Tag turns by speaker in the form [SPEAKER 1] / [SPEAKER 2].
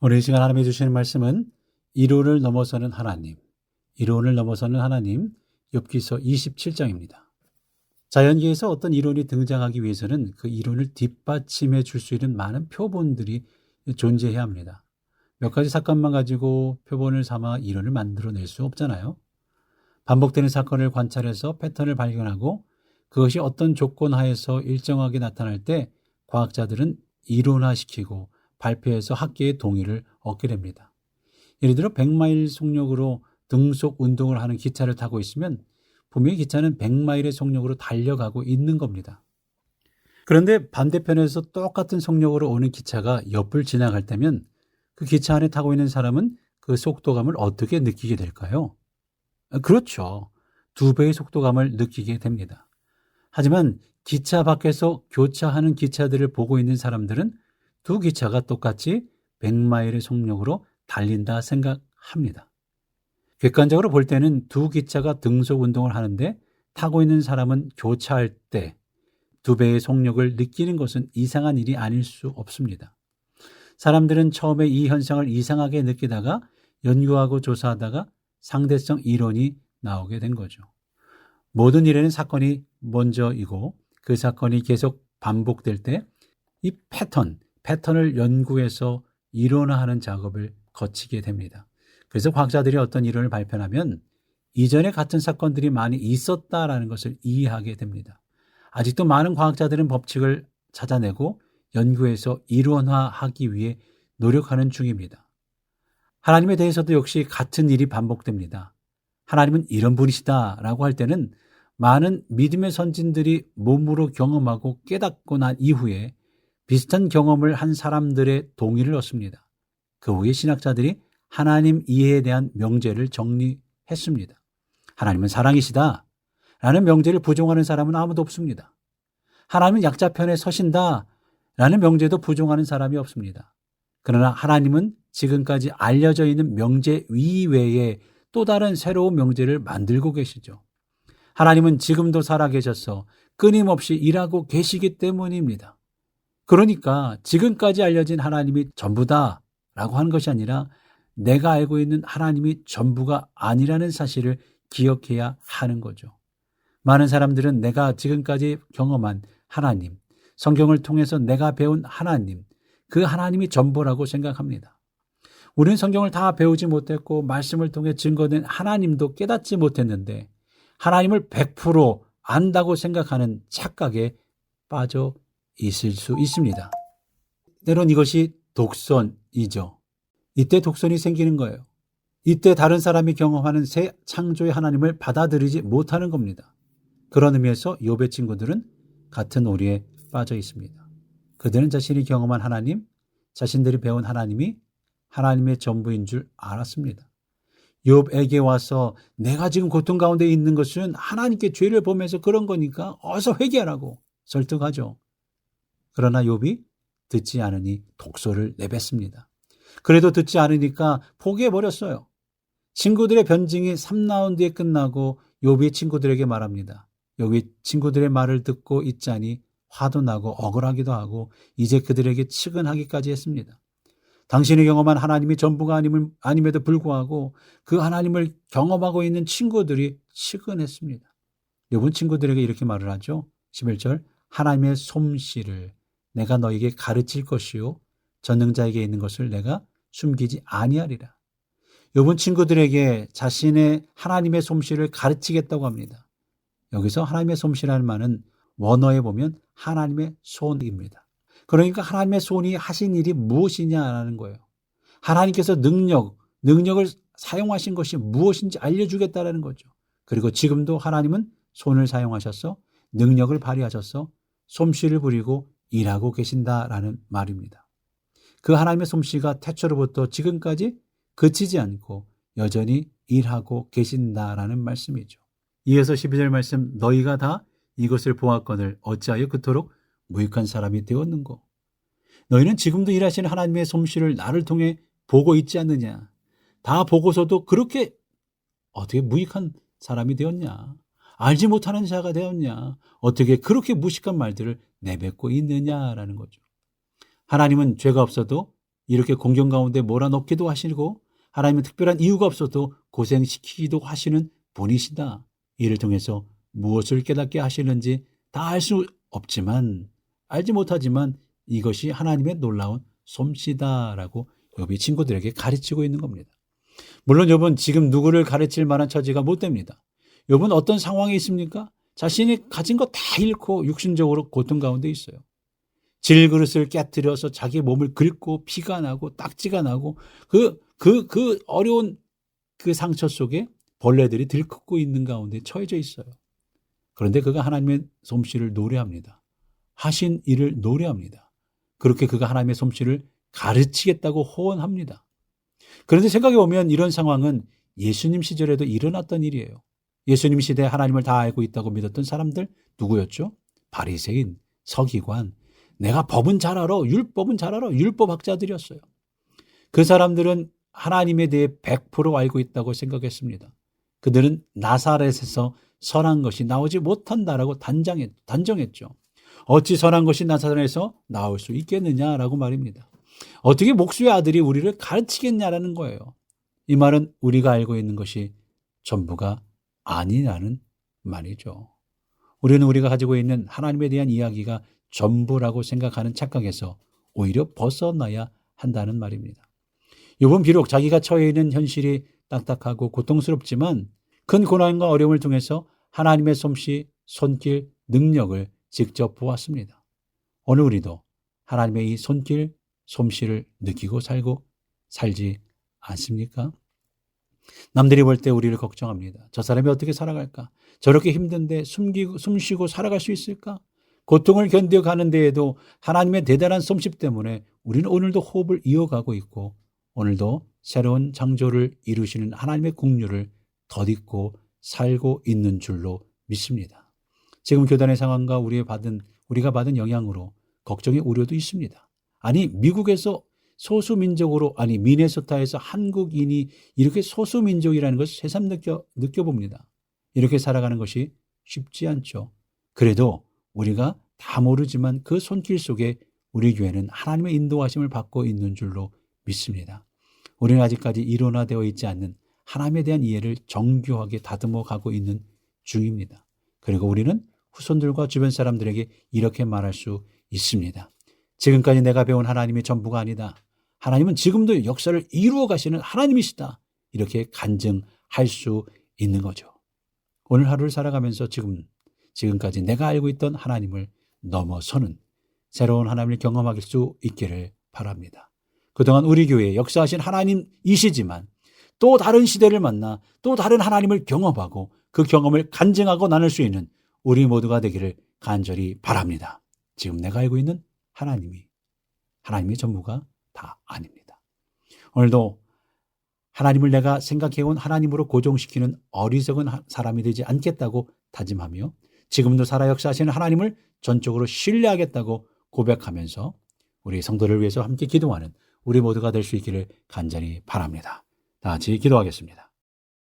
[SPEAKER 1] 오늘 이 시간 하나님이 주시는 말씀은 이론을 넘어서는 하나님, 이론을 넘어서는 하나님, 욥기서 27장입니다. 자연계에서 어떤 이론이 등장하기 위해서는 그 이론을 뒷받침해 줄 수 있는 많은 표본들이 존재해야 합니다. 몇 가지 사건만 가지고 표본을 삼아 이론을 만들어낼 수 없잖아요. 반복되는 사건을 관찰해서 패턴을 발견하고 그것이 어떤 조건 하에서 일정하게 나타날 때 과학자들은 이론화시키고 발표해서 학계의 동의를 얻게 됩니다. 예를 들어 100마일 속력으로 등속 운동을 하는 기차를 타고 있으면 분명히 기차는 100마일의 속력으로 달려가고 있는 겁니다. 그런데 반대편에서 똑같은 속력으로 오는 기차가 옆을 지나갈 때면 그 기차 안에 타고 있는 사람은 그 속도감을 어떻게 느끼게 될까요? 그렇죠. 2배의 속도감을 느끼게 됩니다. 하지만 기차 밖에서 교차하는 기차들을 보고 있는 사람들은 두 기차가 똑같이 100마일의 속력으로 달린다 생각합니다. 객관적으로 볼 때는 두 기차가 등속 운동을 하는데 타고 있는 사람은 교차할 때 2배의 속력을 느끼는 것은 이상한 일이 아닐 수 없습니다. 사람들은 처음에 이 현상을 이상하게 느끼다가 연구하고 조사하다가 상대성 이론이 나오게 된 거죠. 모든 일에는 사건이 먼저이고 그 사건이 계속 반복될 때 이 패턴을 연구해서 이론화하는 작업을 거치게 됩니다. 그래서 과학자들이 어떤 이론을 발표하면 이전에 같은 사건들이 많이 있었다라는 것을 이해하게 됩니다. 아직도 많은 과학자들은 법칙을 찾아내고 연구해서 이론화하기 위해 노력하는 중입니다. 하나님에 대해서도 역시 같은 일이 반복됩니다. 하나님은 이런 분이시다라고 할 때는 많은 믿음의 선진들이 몸으로 경험하고 깨닫고 난 이후에 비슷한 경험을 한 사람들의 동의를 얻습니다. 그 후에 신학자들이 하나님 이해에 대한 명제를 정리했습니다. 하나님은 사랑이시다 라는 명제를 부정하는 사람은 아무도 없습니다. 하나님은 약자 편에 서신다 라는 명제도 부정하는 사람이 없습니다. 그러나 하나님은 지금까지 알려져 있는 명제 이외에 또 다른 새로운 명제를 만들고 계시죠. 하나님은 지금도 살아계셔서 끊임없이 일하고 계시기 때문입니다. 그러니까 지금까지 알려진 하나님이 전부다라고 하는 것이 아니라 내가 알고 있는 하나님이 전부가 아니라는 사실을 기억해야 하는 거죠. 많은 사람들은 내가 지금까지 경험한 하나님, 성경을 통해서 내가 배운 하나님, 그 하나님이 전부라고 생각합니다. 우리는 성경을 다 배우지 못했고 말씀을 통해 증거된 하나님도 깨닫지 못했는데 하나님을 100% 안다고 생각하는 착각에 빠져 있을 수 있습니다. 때론 이것이 독선이죠. 이때 독선이 생기는 거예요. 이때 다른 사람이 경험하는 새 창조의 하나님을 받아들이지 못하는 겁니다. 그런 의미에서 욥의 친구들은 같은 오리에 빠져 있습니다. 그들은 자신이 경험한 하나님, 자신들이 배운 하나님이 하나님의 전부인 줄 알았습니다. 욥에게 와서 내가 지금 고통 가운데 있는 것은 하나님께 죄를 범해서 그런 거니까 어서 회개하라고 설득하죠. 그러나 욥이 듣지 않으니 독소를 내뱉습니다. 그래도 듣지 않으니까 포기해버렸어요. 친구들의 변증이 3라운드에 끝나고 욥이 친구들에게 말합니다. 욥이 친구들의 말을 듣고 있자니 화도 나고 억울하기도 하고 이제 그들에게 측은하기까지 했습니다. 당신이 경험한 하나님이 전부가 아님에도 불구하고 그 하나님을 경험하고 있는 친구들이 측은했습니다. 욥은 친구들에게 이렇게 말을 하죠. 11절 하나님의 솜씨를 내가 너에게 가르칠 것이요 전능자에게 있는 것을 내가 숨기지 아니하리라. 욥은 친구들에게 자신의 하나님의 솜씨를 가르치겠다고 합니다. 여기서 하나님의 솜씨라는 말은 원어에 보면 하나님의 손입니다. 그러니까 하나님의 손이 하신 일이 무엇이냐라는 거예요. 하나님께서 능력을 사용하신 것이 무엇인지 알려주겠다라는 거죠. 그리고 지금도 하나님은 손을 사용하셔서 능력을 발휘하셔서 솜씨를 부리고 일하고 계신다라는 말입니다. 그 하나님의 솜씨가 태초로부터 지금까지 그치지 않고 여전히 일하고 계신다라는 말씀이죠. 이어서 12절 말씀 너희가 다 이것을 보았거늘 어찌하여 그토록 무익한 사람이 되었는고. 너희는 지금도 일하시는 하나님의 솜씨를 나를 통해 보고 있지 않느냐. 다 보고서도 그렇게 어떻게 무익한 사람이 되었냐. 알지 못하는 자가 되었냐. 어떻게 그렇게 무식한 말들을 내뱉고 있느냐라는 거죠. 하나님은 죄가 없어도 이렇게 공경 가운데 몰아넣기도 하시고 하나님은 특별한 이유가 없어도 고생시키기도 하시는 분이시다. 이를 통해서 무엇을 깨닫게 하시는지 다 알 수 없지만 알지 못하지만 이것이 하나님의 놀라운 솜씨다라고 욥이 친구들에게 가르치고 있는 겁니다. 물론 욥은 지금 누구를 가르칠 만한 처지가 못 됩니다. 욥은 어떤 상황에 있습니까? 자신이 가진 거 다 잃고 육신적으로 고통 가운데 있어요. 질그릇을 깨뜨려서 자기 몸을 긁고 피가 나고 딱지가 나고 그 어려운 그 상처 속에 벌레들이 들끓고 있는 가운데 처해져 있어요. 그런데 그가 하나님의 솜씨를 노래합니다. 하신 일을 노래합니다. 그렇게 그가 하나님의 솜씨를 가르치겠다고 호언합니다. 그런데 생각해 보면 이런 상황은 예수님 시절에도 일어났던 일이에요. 예수님 시대에 하나님을 다 알고 있다고 믿었던 사람들 누구였죠? 바리새인, 서기관, 내가 법은 잘 알아, 율법은 잘 알아, 율법학자들이었어요. 그 사람들은 하나님에 대해 100% 알고 있다고 생각했습니다. 그들은 나사렛에서 선한 것이 나오지 못한다라고 단정했죠. 어찌 선한 것이 나사렛에서 나올 수 있겠느냐라고 말입니다. 어떻게 목수의 아들이 우리를 가르치겠냐라는 거예요. 이 말은 우리가 알고 있는 것이 전부가 아니라는 말이죠. 우리는 우리가 가지고 있는 하나님에 대한 이야기가 전부라고 생각하는 착각에서 오히려 벗어나야 한다는 말입니다. 욥은 비록 자기가 처해 있는 현실이 딱딱하고 고통스럽지만 큰 고난과 어려움을 통해서 하나님의 솜씨, 손길, 능력을 직접 보았습니다. 오늘 우리도 하나님의 이 손길, 솜씨를 느끼고 살지 않습니까? 남들이 볼 때 우리를 걱정합니다. 저 사람이 어떻게 살아갈까? 저렇게 힘든데 숨쉬고 살아갈 수 있을까? 고통을 견뎌가는 데에도 하나님의 대단한 솜씨 때문에 우리는 오늘도 호흡을 이어가고 있고 오늘도 새로운 창조를 이루시는 하나님의 긍휼을 덧입고 살고 있는 줄로 믿습니다. 지금 교단의 상황과 우리가 받은 영향으로 걱정의 우려도 있습니다. 아니 미국에서 소수민족으로 미네소타에서 한국인이 이렇게 소수민족이라는 것을 새삼 느껴봅니다. 이렇게 살아가는 것이 쉽지 않죠. 그래도 우리가 다 모르지만 그 손길 속에 우리 교회는 하나님의 인도하심을 받고 있는 줄로 믿습니다. 우리는 아직까지 일원화되어 있지 않는 하나님에 대한 이해를 정교하게 다듬어 가고 있는 중입니다. 그리고 우리는 후손들과 주변 사람들에게 이렇게 말할 수 있습니다. 지금까지 내가 배운 하나님이 전부가 아니다. 하나님은 지금도 역사를 이루어 가시는 하나님이시다. 이렇게 간증할 수 있는 거죠. 오늘 하루를 살아가면서 지금까지 내가 알고 있던 하나님을 넘어서는 새로운 하나님을 경험할 수 있기를 바랍니다. 그동안 우리 교회에 역사하신 하나님이시지만 또 다른 시대를 만나 또 다른 하나님을 경험하고 그 경험을 간증하고 나눌 수 있는 우리 모두가 되기를 간절히 바랍니다. 지금 내가 알고 있는 하나님이 전부가 다 아닙니다. 오늘도 하나님을 내가 생각해온 하나님으로 고정시키는 어리석은 사람이 되지 않겠다고 다짐하며 지금도 살아 역사하시는 하나님을 전적으로 신뢰하겠다고 고백하면서 우리 성도를 위해서 함께 기도하는 우리 모두가 될 수 있기를 간절히 바랍니다. 다 같이 기도하겠습니다.